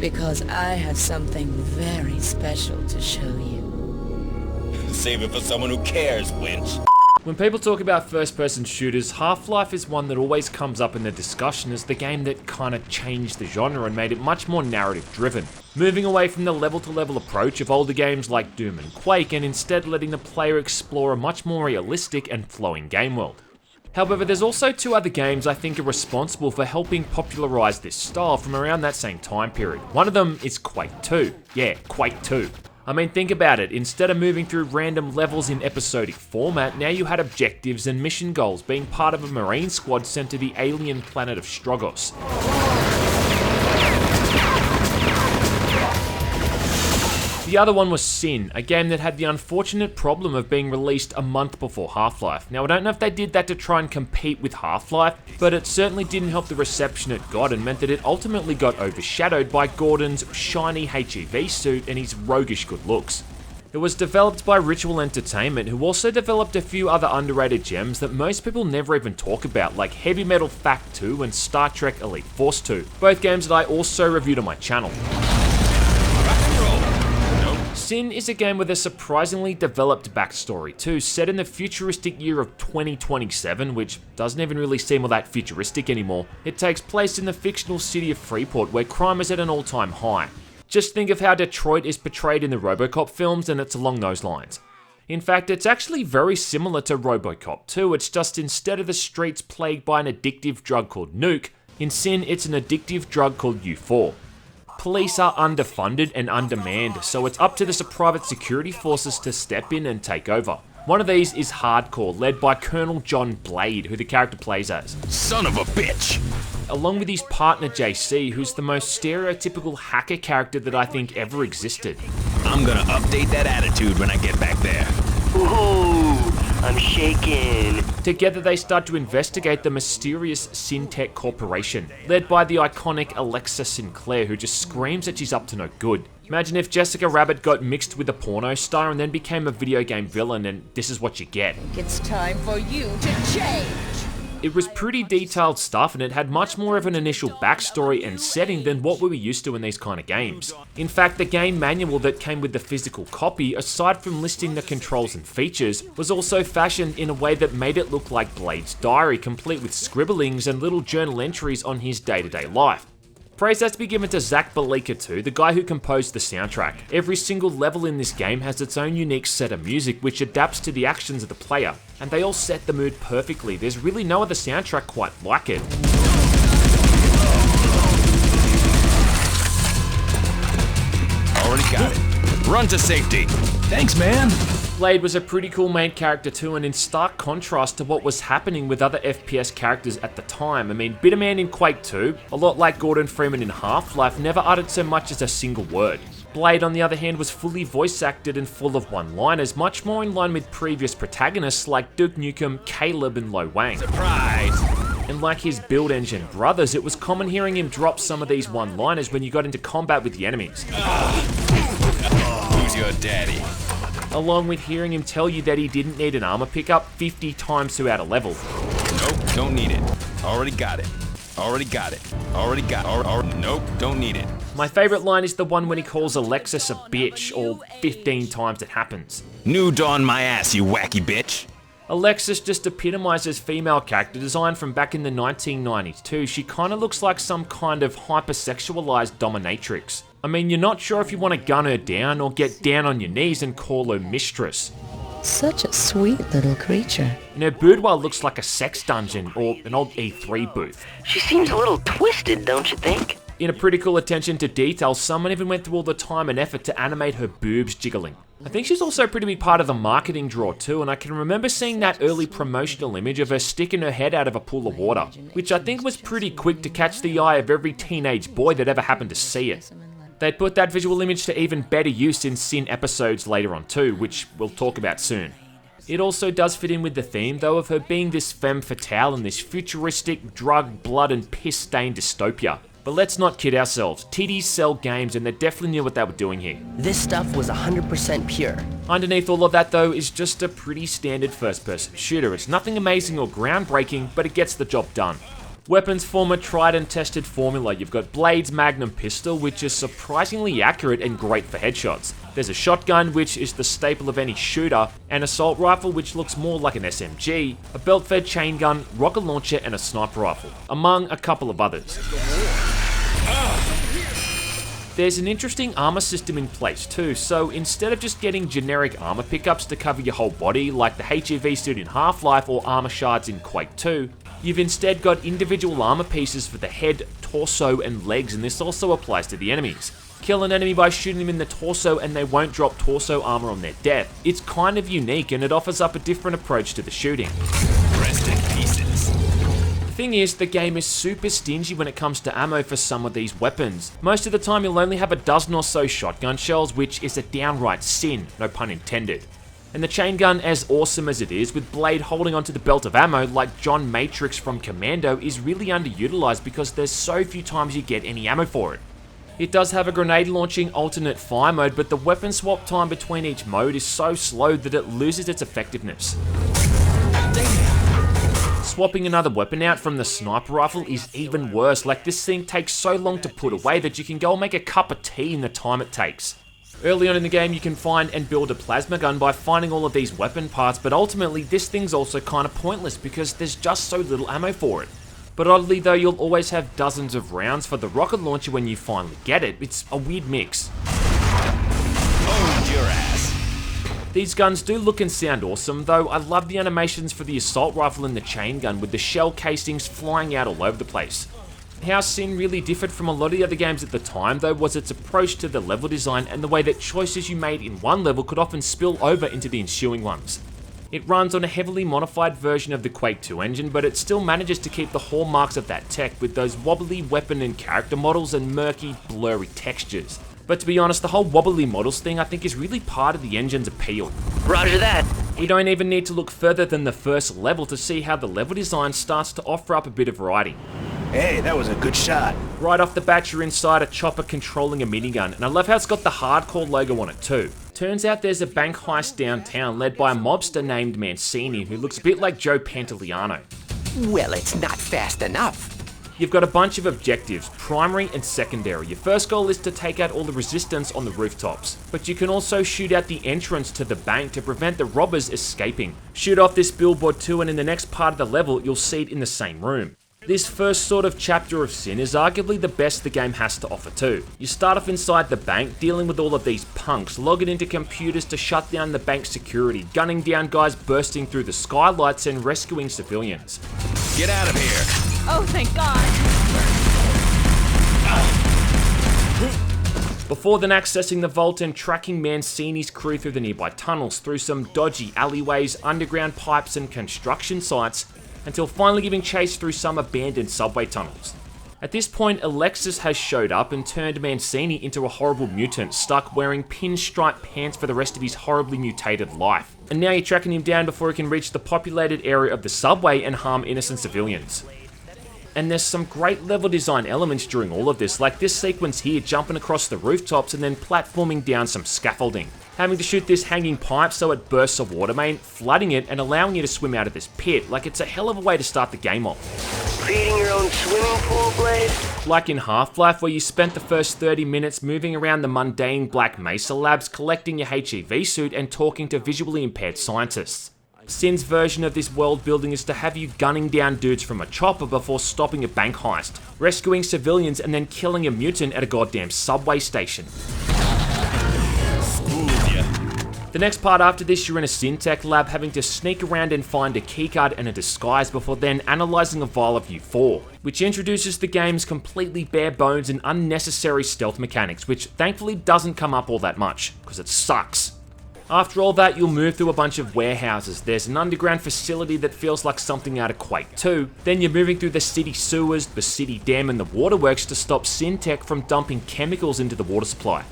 Because I have something very special to show you. Save it for someone who cares, winch. When people talk about first-person shooters, Half-Life is one that always comes up in the discussion as the game that kind of changed the genre and made it much more narrative-driven, moving away from the level-to-level approach of older games like Doom and Quake and instead letting the player explore a much more realistic and flowing game world. However, there's also two other games I think are responsible for helping popularise this style from around that same time period. One of them is Quake 2. Yeah, Quake 2. I mean, think about it, instead of moving through random levels in episodic format, now you had objectives and mission goals, being part of a marine squad sent to the alien planet of Strogos. The other one was SiN, a game that had the unfortunate problem of being released a month before Half-Life. Now, I don't know if they did that to try and compete with Half-Life, but it certainly didn't help the reception it got and meant that it ultimately got overshadowed by Gordon's shiny HEV suit and his roguish good looks. It was developed by Ritual Entertainment, who also developed a few other underrated gems that most people never even talk about, like Heavy Metal Fact 2 and Star Trek Elite Force 2, both games that I also reviewed on my channel. SiN is a game with a surprisingly developed backstory too, set in the futuristic year of 2027, which doesn't even really seem all that futuristic anymore. It takes place in the fictional city of Freeport, where crime is at an all-time high. Just think of how Detroit is portrayed in the RoboCop films, and it's along those lines. In fact, it's actually very similar to RoboCop 2, it's just instead of the streets plagued by an addictive drug called Nuke, in SiN it's an addictive drug called U4. Police are underfunded and undermanned, so it's up to the private security forces to step in and take over. One of these is Hardcore, led by Colonel John Blade, who the character plays as. Son of a bitch! Along with his partner JC, who's the most stereotypical hacker character that I think ever existed. I'm gonna update that attitude when I get back there. Ooh, I'm shaking. Together they start to investigate the mysterious SiNTech Corporation, led by the iconic Alexa Sinclair, who just screams that she's up to no good. Imagine if Jessica Rabbit got mixed with a porno star and then became a video game villain, and this is what you get. It's time for you to change. It was pretty detailed stuff, and it had much more of an initial backstory and setting than what we were used to in these kind of games. In fact, the game manual that came with the physical copy, aside from listing the controls and features, was also fashioned in a way that made it look like Blade's diary, complete with scribblings and little journal entries on his day-to-day life. Praise has to be given to Zach Balika too, the guy who composed the soundtrack. Every single level in this game has its own unique set of music which adapts to the actions of the player, and they all set the mood perfectly. There's really no other soundtrack quite like it. Already got it. Run to safety. Thanks, man. Blade was a pretty cool main character too, and in stark contrast to what was happening with other FPS characters at the time. I mean, Bitterman in Quake 2, a lot like Gordon Freeman in Half-Life, never uttered so much as a single word. Blade, on the other hand, was fully voice acted and full of one-liners, much more in line with previous protagonists like Duke Nukem, Caleb, and Lo Wang. Surprise! And like his Build Engine brothers, it was common hearing him drop some of these one-liners when you got into combat with the enemies. Who's your daddy? Along with hearing him tell you that he didn't need an armor pickup 50 times throughout a level. Nope, don't need it. Already got it. Already got it. Already got it. Nope, don't need it. My favourite line is the one when he calls Alexis a bitch, or 15 times it happens. Nude on my ass, you wacky bitch. Alexis just epitomises female character design from back in the 1990s too. She kinda looks like some kind of hypersexualized dominatrix. I mean, you're not sure if you want to gun her down or get down on your knees and call her mistress. Such a sweet little creature. And her boudoir looks like a sex dungeon or an old E3 booth. She seems a little twisted, don't you think? In a pretty cool attention to detail, someone even went through all the time and effort to animate her boobs jiggling. I think she's also a pretty big part of the marketing draw too, and I can remember seeing that early promotional image of her sticking her head out of a pool of water, which I think was pretty quick to catch the eye of every teenage boy that ever happened to see it. They'd put that visual image to even better use in SiN episodes later on too, which we'll talk about soon. It also does fit in with the theme though of her being this femme fatale in this futuristic, drug, blood and piss-stained dystopia. But let's not kid ourselves, titties sell games and they definitely knew what they were doing here. This stuff was 100% pure. Underneath all of that though is just a pretty standard first-person shooter. It's nothing amazing or groundbreaking, but it gets the job done. Weapons form a tried and tested formula. You've got Blade's Magnum pistol, which is surprisingly accurate and great for headshots. There's a shotgun, which is the staple of any shooter, an assault rifle, which looks more like an SMG, a belt-fed chain gun, rocket launcher, and a sniper rifle, among a couple of others. There's an interesting armor system in place too, so instead of just getting generic armor pickups to cover your whole body like the HEV suit in Half-Life or armor shards in Quake 2, you've instead got individual armor pieces for the head, torso, and legs, and this also applies to the enemies. Kill an enemy by shooting them in the torso and they won't drop torso armor on their death. It's kind of unique and it offers up a different approach to the shooting. Rest in pieces. The thing is, the game is super stingy when it comes to ammo for some of these weapons. Most of the time you'll only have a dozen or so shotgun shells, which is a downright sin, no pun intended. And the chain gun, as awesome as it is, with Blade holding onto the belt of ammo like John Matrix from Commando, is really underutilized because there's so few times you get any ammo for it. It does have a grenade launching alternate fire mode, but the weapon swap time between each mode is so slow that it loses its effectiveness. Swapping another weapon out from the sniper rifle is even worse, like this thing takes so long to put away that you can go and make a cup of tea in the time it takes. Early on in the game you can find and build a plasma gun by finding all of these weapon parts, but ultimately this thing's also kind of pointless because there's just so little ammo for it. But oddly though, you'll always have dozens of rounds for the rocket launcher when you finally get it. It's a weird mix. Owned your ass. These guns do look and sound awesome, though I love the animations for the assault rifle and the chain gun with the shell casings flying out all over the place. How SiN really differed from a lot of the other games at the time though was its approach to the level design and the way that choices you made in one level could often spill over into the ensuing ones. It runs on a heavily modified version of the Quake 2 engine, but it still manages to keep the hallmarks of that tech with those wobbly weapon and character models and murky, blurry textures. But to be honest, the whole wobbly models thing I think is really part of the engine's appeal. Roger that. We don't even need to look further than the first level to see how the level design starts to offer up a bit of variety. Hey, that was a good shot. Right off the bat, you're inside a chopper controlling a minigun, and I love how it's got the hardcore logo on it too. Turns out there's a bank heist downtown led by a mobster named Mancini who looks a bit like Joe Pantoliano. Well, it's not fast enough. You've got a bunch of objectives, primary and secondary. Your first goal is to take out all the resistance on the rooftops, but you can also shoot out the entrance to the bank to prevent the robbers escaping. Shoot off this billboard too, and in the next part of the level, you'll see it in the same room. This first sort of chapter of SiN is arguably the best the game has to offer too. You start off inside the bank, dealing with all of these punks, logging into computers to shut down the bank's security, gunning down guys bursting through the skylights and rescuing civilians. Get out of here. Oh, thank God. Before then accessing the vault and tracking Mancini's crew through the nearby tunnels, through some dodgy alleyways, underground pipes and construction sites, until finally giving chase through some abandoned subway tunnels. At this point, Alexis has showed up and turned Mancini into a horrible mutant, stuck wearing pinstripe pants for the rest of his horribly mutated life. And now you're tracking him down before he can reach the populated area of the subway and harm innocent civilians. And there's some great level design elements during all of this, like this sequence here jumping across the rooftops and then platforming down some scaffolding. Having to shoot this hanging pipe so it bursts a water main, flooding it and allowing you to swim out of this pit, like it's a hell of a way to start the game off. Creating your own swimming pool, Blade? Like in Half-Life, where you spent the first 30 minutes moving around the mundane Black Mesa labs, collecting your HEV suit and talking to visually impaired scientists. SiN's version of this world building is to have you gunning down dudes from a chopper before stopping a bank heist, rescuing civilians and then killing a mutant at a goddamn subway station. The next part after this, you're in a SiNtech lab having to sneak around and find a keycard and a disguise before then analysing a vial of U4, which introduces the game's completely bare bones and unnecessary stealth mechanics, which thankfully doesn't come up all that much, because it sucks. After all that, you'll move through a bunch of warehouses. There's an underground facility that feels like something out of Quake 2. Then you're moving through the city sewers, the city dam and the waterworks to stop SiNtech from dumping chemicals into the water supply.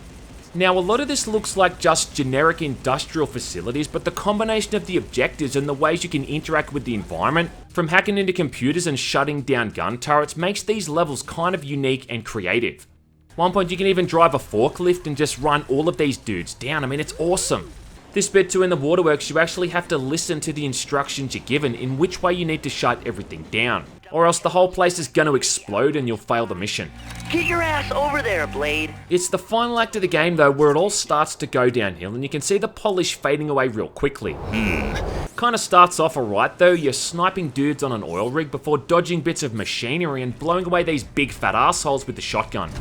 Now, a lot of this looks like just generic industrial facilities, but the combination of the objectives and the ways you can interact with the environment, from hacking into computers and shutting down gun turrets, makes these levels kind of unique and creative. At one point you can even drive a forklift and just run all of these dudes down. I mean, it's awesome. This bit too in the waterworks, you actually have to listen to the instructions you're given in which way you need to shut everything down, or else the whole place is going to explode and you'll fail the mission. Get your ass over there, Blade. It's the final act of the game though where it all starts to go downhill and you can see the polish fading away real quickly. Kinda starts off alright though, you're sniping dudes on an oil rig before dodging bits of machinery and blowing away these big fat assholes with the shotgun.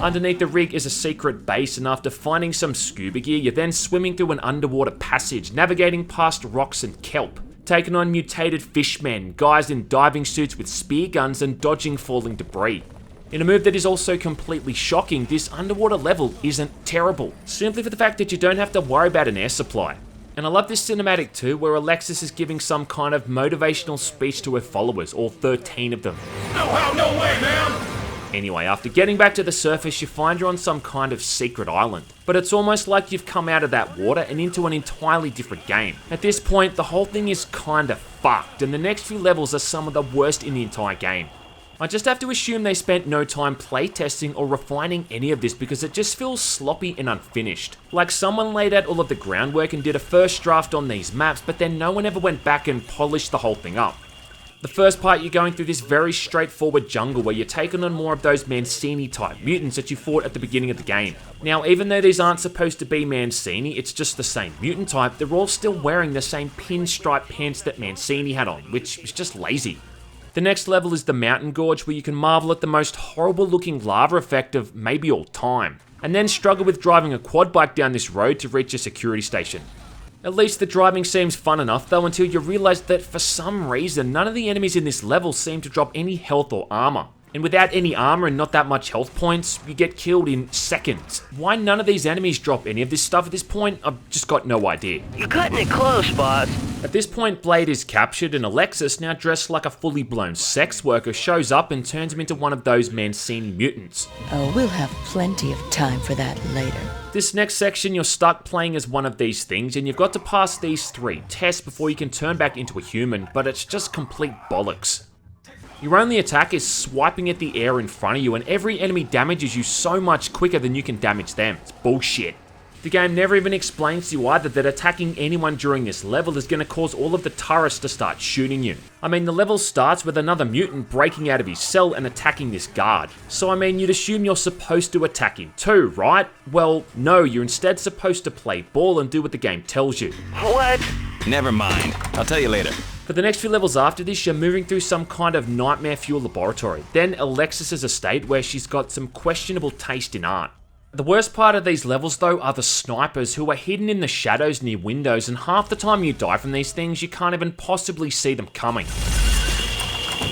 Underneath the rig is a secret base, and after finding some scuba gear, you're then swimming through an underwater passage, navigating past rocks and kelp, taking on mutated fishmen, guys in diving suits with spear guns and dodging falling debris. In a move that is also completely shocking, this underwater level isn't terrible, simply for the fact that you don't have to worry about an air supply. And I love this cinematic too, where Alexis is giving some kind of motivational speech to her followers, all 13 of them. No how, no way, man! Anyway, after getting back to the surface, you find you're on some kind of secret island. But it's almost like you've come out of that water and into an entirely different game. At this point, the whole thing is kinda fucked, and the next few levels are some of the worst in the entire game. I just have to assume they spent no time playtesting or refining any of this because it just feels sloppy and unfinished. Like someone laid out all of the groundwork and did a first draft on these maps, but then no one ever went back and polished the whole thing up. The first part, you're going through this very straightforward jungle where you're taking on more of those Mancini type mutants that you fought at the beginning of the game. Now, even though these aren't supposed to be Mancini, it's just the same mutant type, they're all still wearing the same pinstripe pants that Mancini had on, which is just lazy. The next level is the mountain gorge, where you can marvel at the most horrible looking lava effect of maybe all time, and then struggle with driving a quad bike down this road to reach a security station. At least the driving seems fun enough though, until you realise that for some reason none of the enemies in this level seem to drop any health or armour. And without any armour and not that much health points, you get killed in seconds. Why none of these enemies drop any of this stuff at this point, I've just got no idea. You're cutting it close, boss. At this point, Blade is captured and Alexis, now dressed like a fully blown sex worker, shows up and turns him into one of those Mancini mutants. Oh, we'll have plenty of time for that later. This next section, you're stuck playing as one of these things and you've got to pass these 3 tests before you can turn back into a human, but it's just complete bollocks. Your only attack is swiping at the air in front of you, and every enemy damages you so much quicker than you can damage them. It's bullshit. The game never even explains to you either that attacking anyone during this level is going to cause all of the turrets to start shooting you. I mean, the level starts with another mutant breaking out of his cell and attacking this guard. So I mean, you'd assume you're supposed to attack him too, right? Well, no, you're instead supposed to play ball and do what the game tells you. What? Never mind. I'll tell you later. For the next few levels after this, you're moving through some kind of nightmare fuel laboratory. Then Alexis's estate, where she's got some questionable taste in art. The worst part of these levels though are the snipers, who are hidden in the shadows near windows, and half the time you die from these things, you can't even possibly see them coming.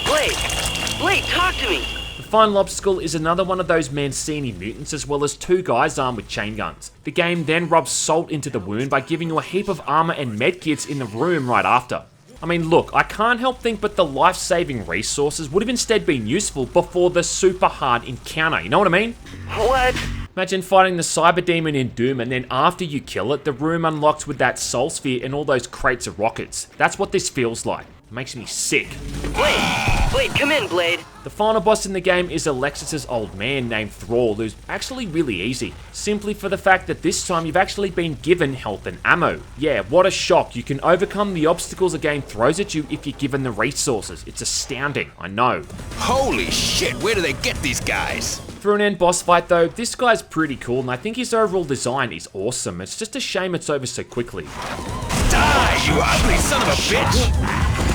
Blade, talk to me. The final obstacle is another one of those Mancini mutants, as well as 2 guys armed with chain guns. The game then rubs salt into the wound by giving you a heap of armor and medkits in the room right after. I mean, look, I can't help think but the life-saving resources would have instead been useful before the super hard encounter, you know what I mean? What? Imagine fighting the cyber demon in Doom and then after you kill it, the room unlocks with that soul sphere and all those crates of rockets. That's what this feels like. It makes me sick. Blade, come in, Blade. The final boss in the game is Alexis's old man named Thrall, who's actually really easy, simply for the fact that this time you've actually been given health and ammo. Yeah, what a shock. You can overcome the obstacles a game throws at you if you're given the resources. It's astounding, I know. Holy shit, where do they get these guys? For an end boss fight though, this guy's pretty cool and I think his overall design is awesome. It's just a shame it's over so quickly. Die, you ugly son of a bitch!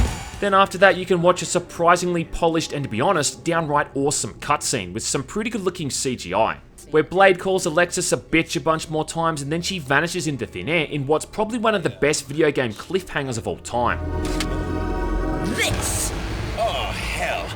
Then after that, you can watch a surprisingly polished and, to be honest, downright awesome cutscene with some pretty good looking CGI, where Blade calls Alexis a bitch a bunch more times and then she vanishes into thin air in what's probably one of the best video game cliffhangers of all time. This! Oh, hell.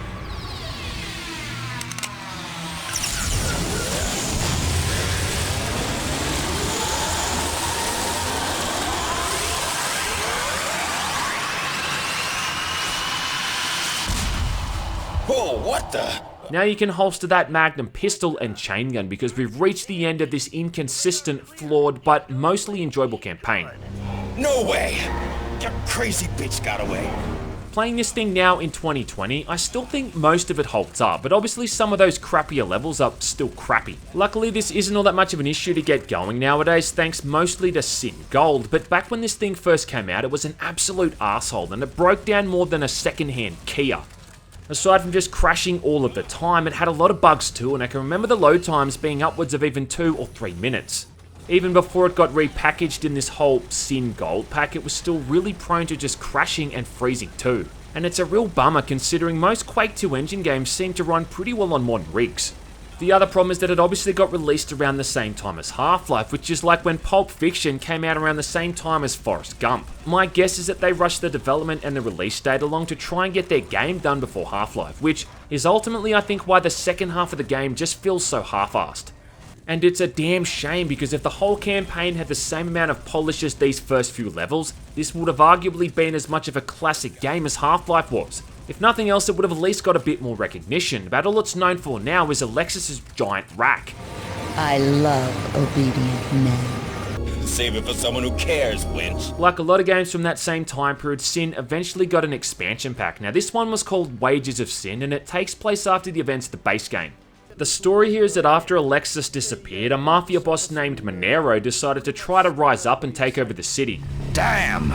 Whoa, what the? Now you can holster that Magnum pistol and chain gun because we've reached the end of this inconsistent, flawed, but mostly enjoyable campaign. No way! Your crazy bitch got away. playing this thing now in 2020, I still think most of it holds up, but obviously some of those crappier levels are still crappy. Luckily, this isn't all that much of an issue to get going nowadays, thanks mostly to SiN Gold, but back when this thing first came out, it was an absolute arsehole, and it broke down more than a second-hand Kia. Aside from just crashing all of the time, it had a lot of bugs too, and I can remember the load times being upwards of even 2 or 3 minutes. Even before it got repackaged in this whole SiN Gold pack, it was still really prone to just crashing and freezing too. And it's a real bummer considering most Quake 2 engine games seem to run pretty well on modern rigs. The other problem is that it obviously got released around the same time as Half-Life, which is like when Pulp Fiction came out around the same time as Forrest Gump. My guess is that they rushed the development and the release date along to try and get their game done before Half-Life, which is ultimately I think why the second half of the game just feels so half-assed. And it's a damn shame because if the whole campaign had the same amount of polish as these first few levels, this would have arguably been as much of a classic game as Half-Life was. If nothing else, it would have at least got a bit more recognition, but all it's known for now is Alexis's giant rack. I love obedient men. Save it for someone who cares, winch. Like a lot of games from that same time period, SiN eventually got an expansion pack. Now this one was called Wages of SiN, and it takes place after the events of the base game. The story here is that after Alexis disappeared, a mafia boss named Monero decided to try to rise up and take over the city. Damn!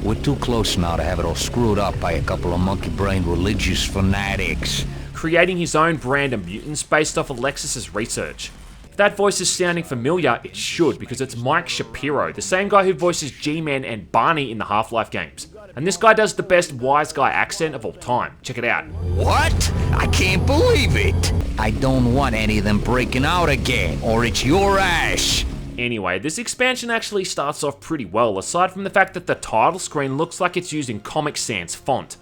We're too close now to have it all screwed up by a couple of monkey-brained religious fanatics. Creating his own brand of mutants based off Alexis's research. If that voice is sounding familiar, it should, because it's Mike Shapiro, the same guy who voices G-Man and Barney in the Half-Life games. And this guy does the best wise guy accent of all time. Check it out. What? I can't believe it! I don't want any of them breaking out again, or it's your ass! Anyway, this expansion actually starts off pretty well, aside from the fact that the title screen looks like it's using Comic Sans font.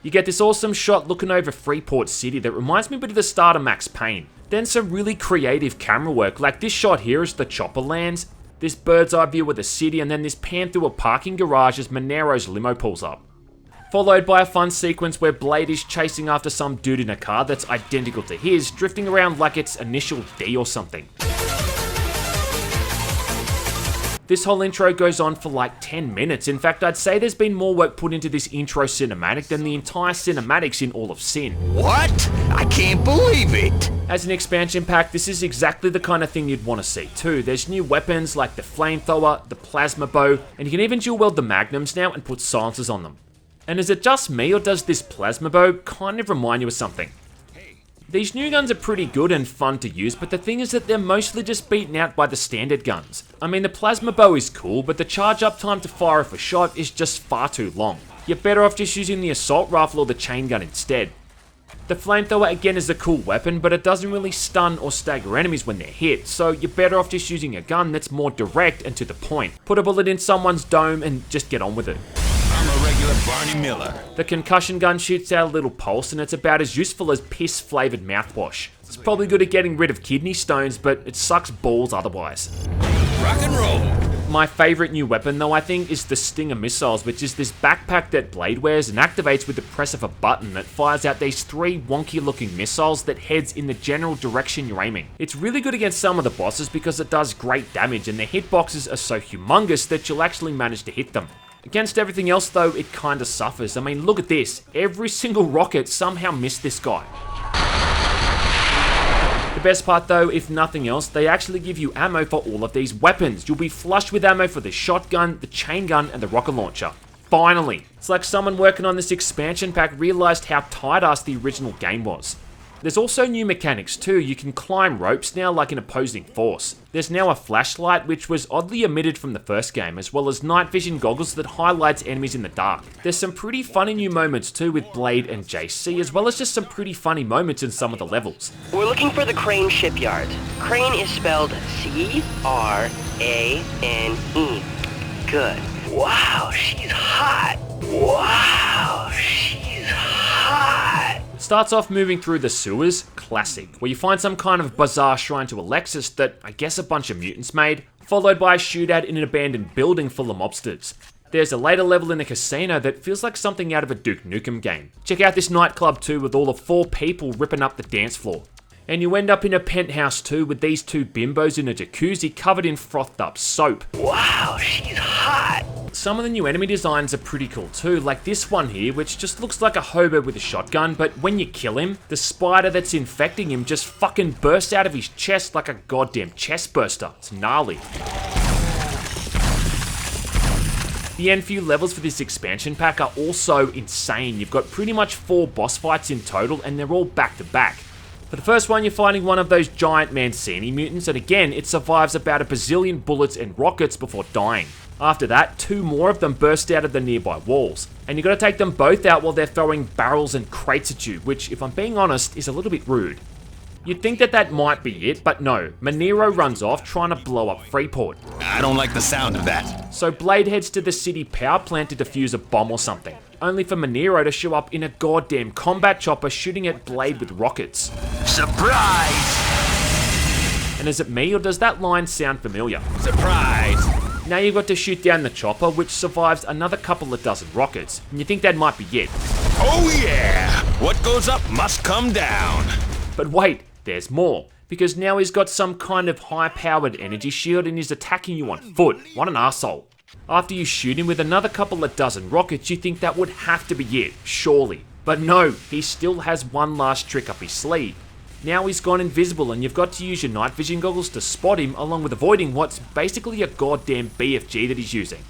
You get this awesome shot looking over Freeport City that reminds me a bit of the start of Max Payne. Then some really creative camera work, like this shot here as the chopper lands, this bird's eye view of the city, and then this pan through a parking garage as Monero's limo pulls up. Followed by a fun sequence where Blade is chasing after some dude in a car that's identical to his, drifting around like it's initial D or something. This whole intro goes on for like 10 minutes. In fact, I'd say there's been more work put into this intro cinematic than the entire cinematics in all of SiN. What? I can't believe it! As an expansion pack, this is exactly the kind of thing you'd want to see too. There's new weapons like the Flamethrower, the Plasma Bow, and you can even dual wield the Magnums now and put silencers on them. And is it just me, or does this Plasma Bow kind of remind you of something? These new guns are pretty good and fun to use, but the thing is that they're mostly just beaten out by the standard guns. I mean, the Plasma Bow is cool, but the charge up time to fire off a shot is just far too long. You're better off just using the assault rifle or the chain gun instead. The Flamethrower again is a cool weapon, but it doesn't really stun or stagger enemies when they're hit, so you're better off just using a gun that's more direct and to the point. Put a bullet in someone's dome and just get on with it. I'm a regular Barney Miller. The concussion gun shoots out a little pulse, and it's about as useful as piss-flavoured mouthwash. It's probably good at getting rid of kidney stones, but it sucks balls otherwise. Rock and roll. My favourite new weapon though I think is the Stinger missiles, which is this backpack that Blade wears and activates with the press of a button that fires out these 3 wonky looking missiles that heads in the general direction you're aiming. It's really good against some of the bosses because it does great damage and their hitboxes are so humongous that you'll actually manage to hit them. Against everything else though, it kinda suffers. I mean, look at this. Every single rocket somehow missed this guy. The best part though, if nothing else, they actually give you ammo for all of these weapons. You'll be flushed with ammo for the shotgun, the chain gun, and the rocket launcher. Finally! It's like someone working on this expansion pack realised how tight-ass the original game was. There's also new mechanics too. You can climb ropes now like an opposing force. There's now a flashlight which was oddly omitted from the first game, as well as night vision goggles that highlights enemies in the dark. There's some pretty funny new moments too with Blade and JC, as well as just some pretty funny moments in some of the levels. We're looking for the Crane shipyard. Crane is spelled C-R-A-N-E. Good. Wow, she's hot. Wow, she's hot. Starts off moving through the sewers, classic, where you find some kind of bizarre shrine to Alexis that I guess a bunch of mutants made, followed by a shootout in an abandoned building full of mobsters. There's a later level in a casino that feels like something out of a Duke Nukem game. Check out this nightclub too with all the 4 people ripping up the dance floor. And you end up in a penthouse too with these 2 bimbos in a jacuzzi covered in frothed up soap. Wow, she's hot. Some of the new enemy designs are pretty cool too, like this one here, which just looks like a hobo with a shotgun, but when you kill him, the spider that's infecting him just fucking bursts out of his chest like a goddamn chest burster. It's gnarly. The end few levels for this expansion pack are also insane. You've got pretty much 4 boss fights in total, and they're all back to back. For the first one, you're fighting one of those giant Mancini mutants, and again, it survives about a bazillion bullets and rockets before dying. After that, 2 more of them burst out of the nearby walls, and you gotta take them both out while they're throwing barrels and crates at you, which, if I'm being honest, is a little bit rude. You'd think that might be it, but no, Manero runs off trying to blow up Freeport. I don't like the sound of that. So Blade heads to the city power plant to defuse a bomb or something, only for Manero to show up in a goddamn combat chopper shooting at Blade with rockets. Surprise! And is it me, or does that line sound familiar? Surprise! Now you've got to shoot down the chopper, which survives another couple of dozen rockets, and you think that might be it. Oh yeah! What goes up must come down. But wait, there's more, because now he's got some kind of high-powered energy shield and he's attacking you on foot. What an arsehole. After you shoot him with another couple of dozen rockets, you think that would have to be it, surely. But no, he still has one last trick up his sleeve. Now he's gone invisible and you've got to use your night vision goggles to spot him, along with avoiding what's basically a goddamn BFG that he's using.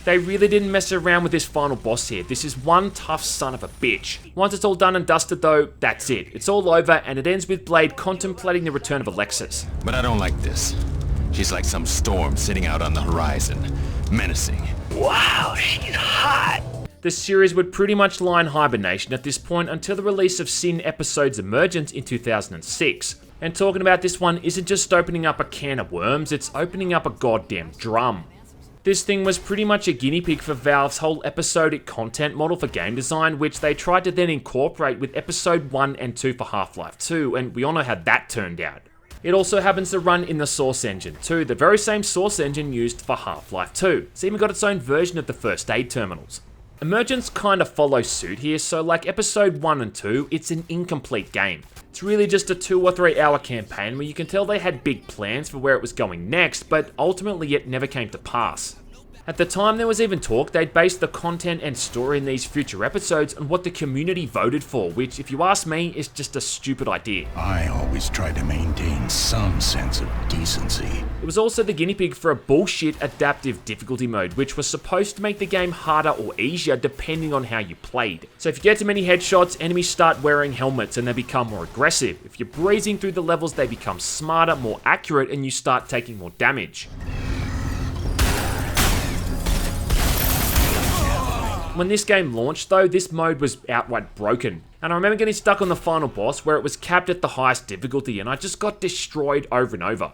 They really didn't mess around with this final boss here. This is one tough son of a bitch. Once it's all done and dusted though, that's it. It's all over and it ends with Blade contemplating the return of Alexis. But I don't like this. She's like some storm sitting out on the horizon, menacing. Wow, she's hot. The series would pretty much lie in hibernation at this point until the release of SiN Episodes Emergence in 2006. And talking about this one isn't just opening up a can of worms, it's opening up a goddamn drum. This thing was pretty much a guinea pig for Valve's whole episodic content model for game design, which they tried to then incorporate with Episode 1 and 2 for Half-Life 2, and we all know how that turned out. It also happens to run in the Source engine too, the very same Source engine used for Half-Life 2. It's even got its own version of the first aid terminals. Emergence kinda follows suit here, so like Episode 1 and 2, it's an incomplete game. It's really just a 2 or 3 hour campaign where you can tell they had big plans for where it was going next, but ultimately it never came to pass. At the time there was even talk they'd base the content and story in these future episodes on what the community voted for, which if you ask me is just a stupid idea. I always try to maintain some sense of decency. It was also the guinea pig for a bullshit adaptive difficulty mode, which was supposed to make the game harder or easier depending on how you played. So if you get too many headshots, enemies start wearing helmets and they become more aggressive. If you're breezing through the levels, they become smarter, more accurate, and you start taking more damage. When this game launched though, this mode was outright broken. And I remember getting stuck on the final boss where it was capped at the highest difficulty and I just got destroyed over and over.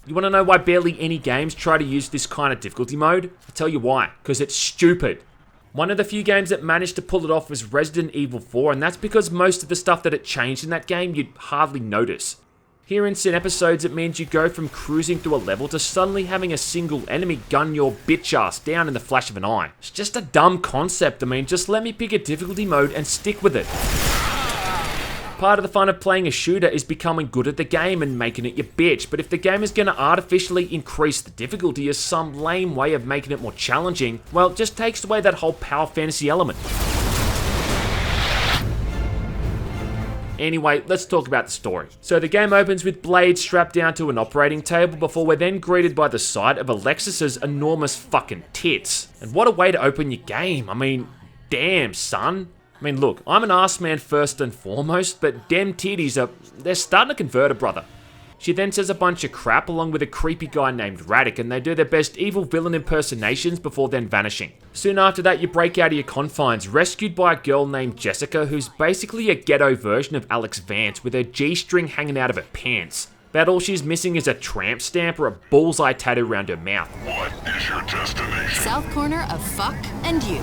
You want to know why barely any games try to use this kind of difficulty mode? I'll tell you why, because it's stupid. One of the few games that managed to pull it off was Resident Evil 4, and that's because most of the stuff that it changed in that game you'd hardly notice. Here in SiN Episodes, it means you go from cruising through a level to suddenly having a single enemy gun your bitch ass down in the flash of an eye. It's just a dumb concept. I mean, just let me pick a difficulty mode and stick with it. Part of the fun of playing a shooter is becoming good at the game and making it your bitch, but if the game is going to artificially increase the difficulty as some lame way of making it more challenging, well, it just takes away that whole power fantasy element. Anyway, let's talk about the story. So the game opens with Blade strapped down to an operating table before we're then greeted by the sight of Alexis's enormous fucking tits. And what a way to open your game. I mean, damn son. I mean look, I'm an arse man first and foremost, but dem titties they're starting to convert a brother. She then says a bunch of crap along with a creepy guy named Radic, and they do their best evil villain impersonations before then vanishing. Soon after that, you break out of your confines, rescued by a girl named Jessica, who's basically a ghetto version of Alex Vance with her G-string hanging out of her pants. About all she's missing is a tramp stamp or a bullseye tattoo around her mouth. What is your destination? South corner of fuck and you.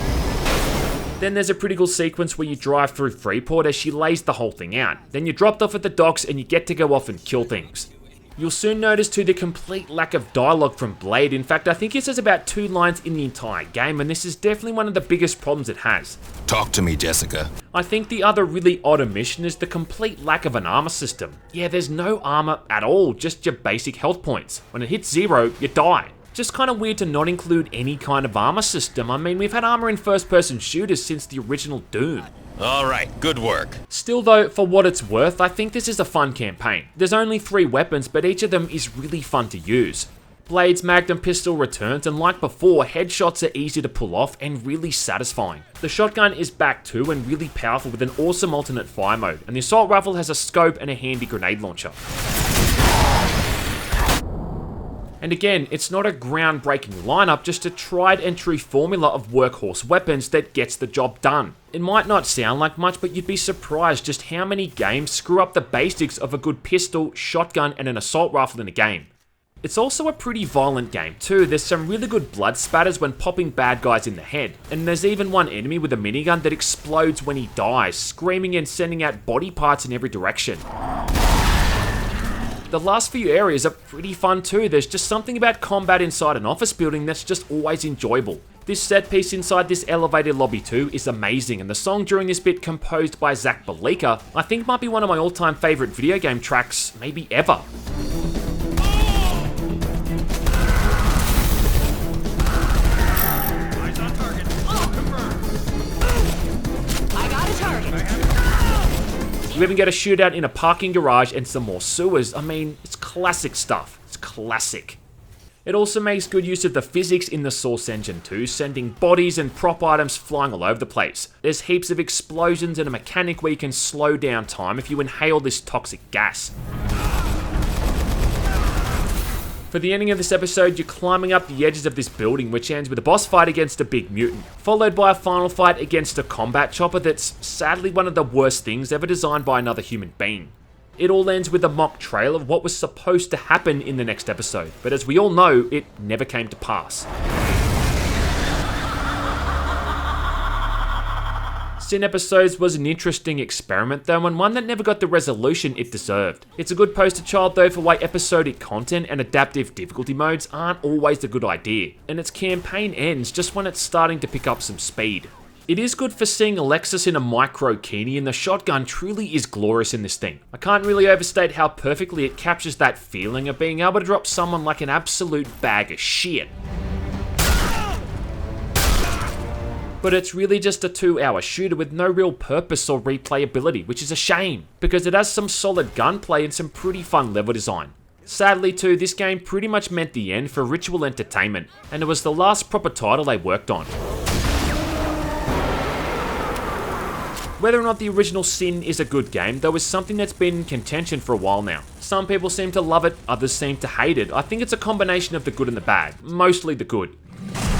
Then there's a pretty cool sequence where you drive through Freeport as she lays the whole thing out. Then you're dropped off at the docks and you get to go off and kill things. You'll soon notice too the complete lack of dialogue from Blade. In fact, I think he says about 2 lines in the entire game, and this is definitely one of the biggest problems it has. Talk to me, Jessica. I think the other really odd omission is the complete lack of an armor system. Yeah, there's no armor at all, just your basic health points. When it hits 0, you die. Just kind of weird to not include any kind of armor system. I mean, we've had armor in first-person shooters since the original Doom. Alright, good work. Still though, for what it's worth, I think this is a fun campaign. There's only 3 weapons, but each of them is really fun to use. Blade's Magnum pistol returns, and like before, headshots are easy to pull off and really satisfying. The shotgun is back too and really powerful with an awesome alternate fire mode, and the assault rifle has a scope and a handy grenade launcher. And again, it's not a groundbreaking lineup, just a tried and true formula of workhorse weapons that gets the job done. It might not sound like much, but you'd be surprised just how many games screw up the basics of a good pistol, shotgun, and an assault rifle in a game. It's also a pretty violent game too. There's some really good blood spatters when popping bad guys in the head, and there's even one enemy with a minigun that explodes when he dies, screaming and sending out body parts in every direction. The last few areas are pretty fun too. There's just something about combat inside an office building that's just always enjoyable. This set piece inside this elevated lobby too is amazing, and the song during this bit, composed by Zach Belika, I think might be one of my all-time favourite video game tracks, maybe ever. You even get a shootout in a parking garage and some more sewers. I mean, it's classic stuff. It's classic. It also makes good use of the physics in the Source engine too, sending bodies and prop items flying all over the place. There's heaps of explosions and a mechanic where you can slow down time if you inhale this toxic gas. For the ending of this episode, you're climbing up the edges of this building, which ends with a boss fight against a big mutant, followed by a final fight against a combat chopper that's sadly one of the worst things ever designed by another human being. It all ends with a mock trail of what was supposed to happen in the next episode, but as we all know, it never came to pass. SiN Episodes was an interesting experiment though, and one that never got the resolution it deserved. It's a good poster child though for why episodic content and adaptive difficulty modes aren't always a good idea, and its campaign ends just when it's starting to pick up some speed. It is good for seeing Alexis in a micro-kini, and the shotgun truly is glorious in this thing. I can't really overstate how perfectly it captures that feeling of being able to drop someone like an absolute bag of shit. But it's really just a 2-hour shooter with no real purpose or replayability, which is a shame, because it has some solid gunplay and some pretty fun level design. Sadly too, this game pretty much meant the end for Ritual Entertainment, and it was the last proper title they worked on. Whether or not the original SiN is a good game, though, is something that's been in contention for a while now. Some people seem to love it, others seem to hate it. I think it's a combination of the good and the bad, mostly the good.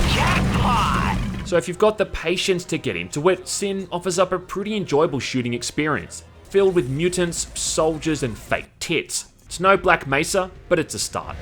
Jackpot! So if you've got the patience to get into it, SiN offers up a pretty enjoyable shooting experience, filled with mutants, soldiers, and fake tits. It's no Black Mesa, but it's a start.